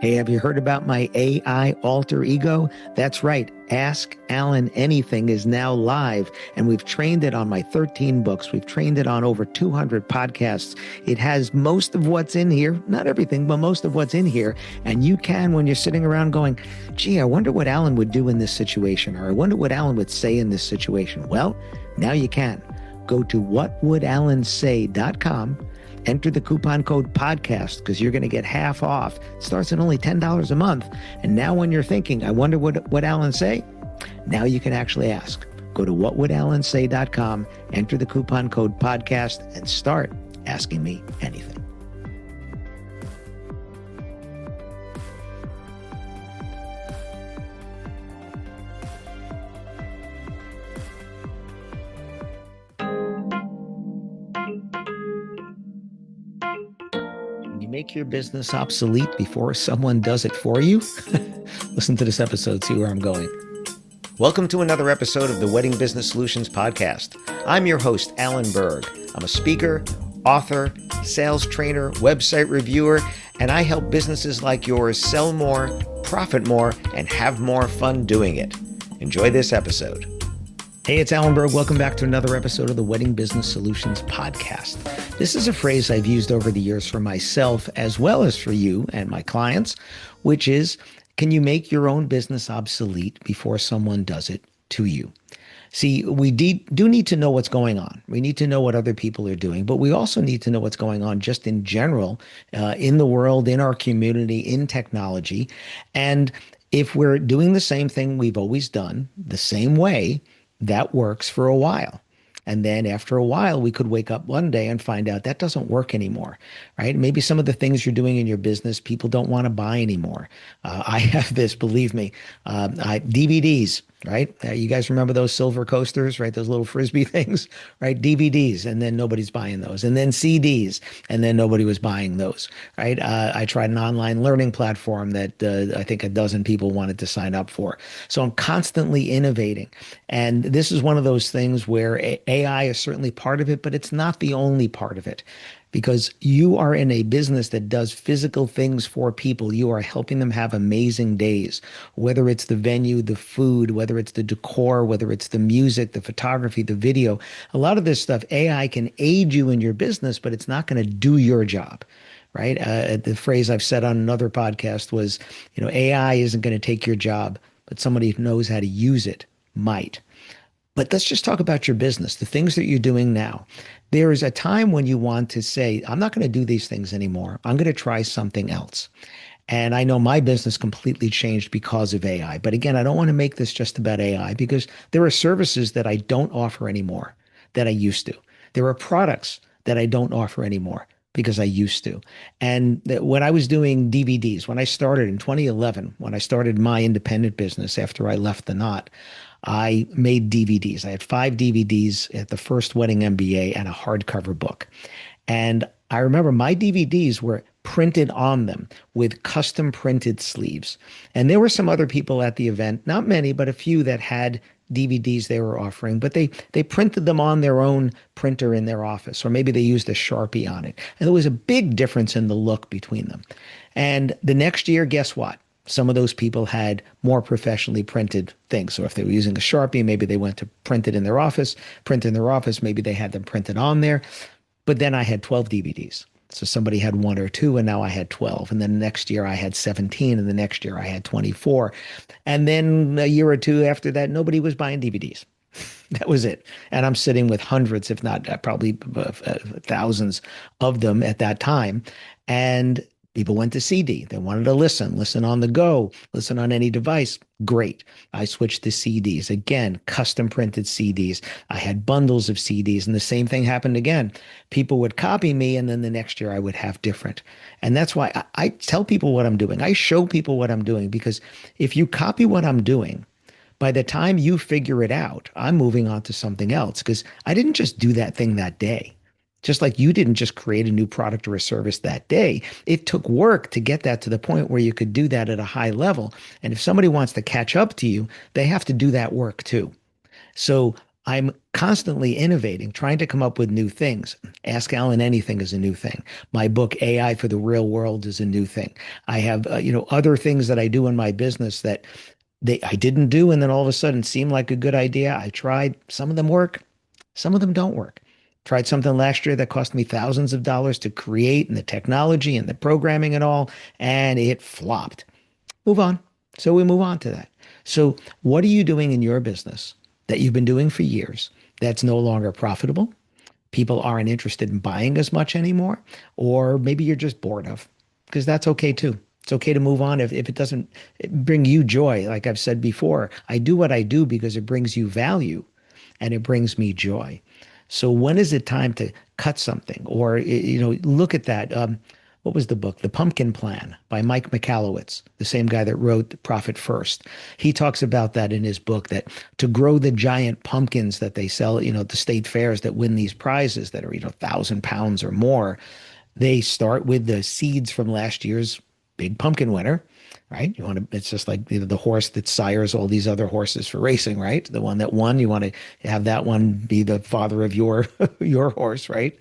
Hey, have you heard about my AI alter ego? That's right. Ask Alan Anything is now live, and we've trained it on my 13 books. We've trained it on over 200 podcasts. It has most of what's in here, not everything, but most of what's in here. And you can, when you're sitting around going, gee, I wonder what Alan would do in this situation, or I wonder what Alan would say in this situation. Well, now you can. Go to whatwouldallansay.com. Enter the coupon code podcast because you're going to get half off. It starts at only $10 a month. And now when you're thinking, I wonder what Alan say, now you can actually ask. Go to whatwouldallansay.com, enter the coupon code podcast, and start asking me anything. Make your business obsolete before someone does it for you? Listen to this episode, see where I'm going. Welcome to another episode of the Wedding Business Solutions Podcast. I'm your host, Alan Berg. I'm a speaker, author, sales trainer, website reviewer, and I help businesses like yours sell more, profit more, and have more fun doing it. Enjoy this episode. Hey, it's Alan Berg. Welcome back to another episode of the Wedding Business Solutions Podcast. This is a phrase I've used over the years for myself as well as for you and my clients, which is, can you make your own business obsolete before someone does it to you? See, we do need to know what's going on. We need to know what other people are doing, but we also need to know what's going on just in general, in the world, in our community, in technology. And if we're doing the same thing we've always done, the same way, that works for a while. And then after a while, we could wake up one day and find out that doesn't work anymore, right? Maybe some of the things you're doing in your business, people don't want to buy anymore. I have this, believe me, DVDs, right? You guys remember those silver coasters, right? Those little Frisbee things, right? DVDs, and then nobody's buying those. And then CDs, and then nobody was buying those, right? I tried an online learning platform that I think a dozen people wanted to sign up for. So I'm constantly innovating. And this is one of those things where AI is certainly part of it, but it's not the only part of it. Because you are in a business that does physical things for people. You are helping them have amazing days, whether it's the venue, the food, whether it's the decor, whether it's the music, the photography, the video. A lot of this stuff, AI can aid you in your business, but it's not going to do your job, right? The phrase I've said on another podcast was, AI isn't going to take your job, but somebody who knows how to use it might. But let's just talk about your business, the things that you're doing now. There is a time when you want to say, I'm not going to do these things anymore. I'm going to try something else. And I know my business completely changed because of AI. But again, I don't want to make this just about AI because there are services that I don't offer anymore that I used to. There are products that I don't offer anymore because I used to. And when I was doing DVDs, when I started in 2011, when I started my independent business after I left the Knot, I made DVDs. I had 5 DVDs at the first Wedding MBA and a hardcover book. And I remember my DVDs were printed on them with custom printed sleeves. And there were some other people at the event, not many, but a few that had DVDs they were offering, but they printed them on their own printer in their office, or maybe they used a Sharpie on it. And there was a big difference in the look between them. And the next year, guess what? Some of those people had more professionally printed things. So if they were using a Sharpie, maybe they went to print it in their office, maybe they had them printed on there. But then I had 12 DVDs. So somebody had 1 or 2, and now I had 12. And then the next year I had 17, and the next year I had 24. And then a year or two after that, nobody was buying DVDs. That was it. And I'm sitting with hundreds, if not probably thousands of them at that time. And people went to CD. They wanted to listen on the go, listen on any device. Great. I switched to CDs. Again, custom printed CDs. I had bundles of CDs, and the same thing happened again. People would copy me, and then the next year I would have different. And that's why I tell people what I'm doing. I show people what I'm doing, because if you copy what I'm doing, by the time you figure it out, I'm moving on to something else, because I didn't just do that thing that day. Just like you didn't just create a new product or a service that day. It took work to get that to the point where you could do that at a high level. And if somebody wants to catch up to you, they have to do that work too. So I'm constantly innovating, trying to come up with new things. Ask Alan Anything is a new thing. My book, AI for the Real World, is a new thing. I have, other things that I do in my business that I didn't do, and then all of a sudden seemed like a good idea. I tried. Some of them work, some of them don't work. Tried something last year that cost me thousands of dollars to create, and the technology and the programming and all, and it flopped. Move on. So we move on to that. So, what are you doing in your business that you've been doing for years that's no longer profitable? People aren't interested in buying as much anymore, or maybe you're just bored of, because that's okay too. It's okay to move on if it doesn't bring you joy. Like I've said before, I do what I do because it brings you value and it brings me joy. So when is it time to cut something or, look at that? What was the book? The Pumpkin Plan by Mike Michalowicz, the same guy that wrote Profit First. He talks about that in his book, that to grow the giant pumpkins that they sell, at the state fairs that win these prizes that are, 1,000 pounds or more, they start with the seeds from last year's big pumpkin winner, right? It's just like the horse that sires all these other horses for racing, right? The one that won, you want to have that one be the father of your your horse, right?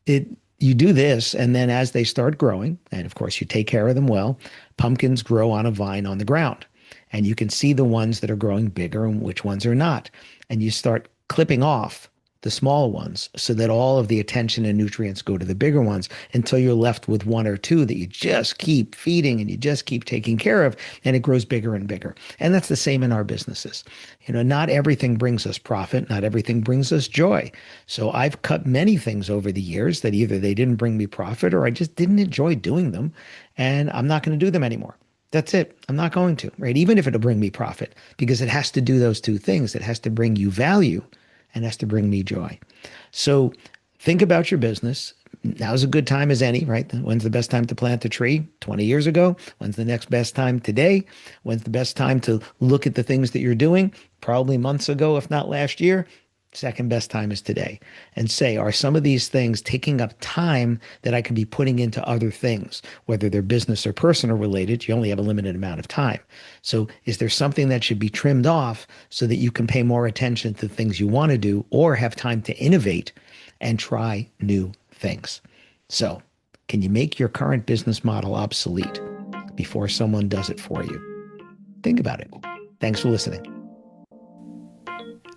it You do this, and then as they start growing, and of course you take care of them well, pumpkins grow on a vine on the ground, and you can see the ones that are growing bigger and which ones are not, and you start clipping off the small ones so that all of the attention and nutrients go to the bigger ones until you're left with one or two that you just keep feeding and you just keep taking care of, and it grows bigger and bigger. And that's the same in our businesses. Not everything brings us profit, not everything brings us joy. So I've cut many things over the years that either they didn't bring me profit or I just didn't enjoy doing them, and I'm not going to do them anymore. That's it. I'm not going to, right? Even if it'll bring me profit, because it has to do those two things. It has to bring you value and has to bring me joy. So think about your business. Now's a good time as any, right? When's the best time to plant a tree? 20 years ago. When's the next best time today? When's the best time to look at the things that you're doing? Probably months ago, if not last year. Second best time is today. And say, are some of these things taking up time that I could be putting into other things, whether they're business or personal related? You only have a limited amount of time. So is there something that should be trimmed off so that you can pay more attention to the things you want to do or have time to innovate and try new things? So can you make your current business model obsolete before someone does it for you? Think about it. Thanks for listening.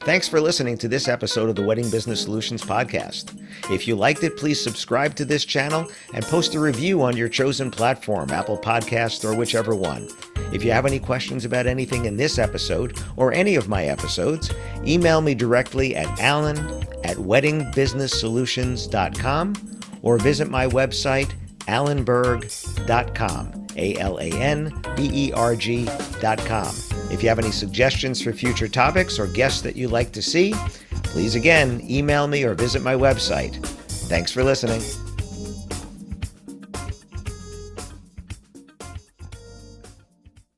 Thanks for listening to this episode of the Wedding Business Solutions podcast. If you liked it, please subscribe to this channel and post a review on your chosen platform, Apple Podcasts or whichever one. If you have any questions about anything in this episode or any of my episodes, email me directly at alan@weddingbusinesssolutions.com or visit my website, alanberg.com. alanberg.com. If you have any suggestions for future topics or guests that you'd like to see, please again email me or visit my website. Thanks for listening.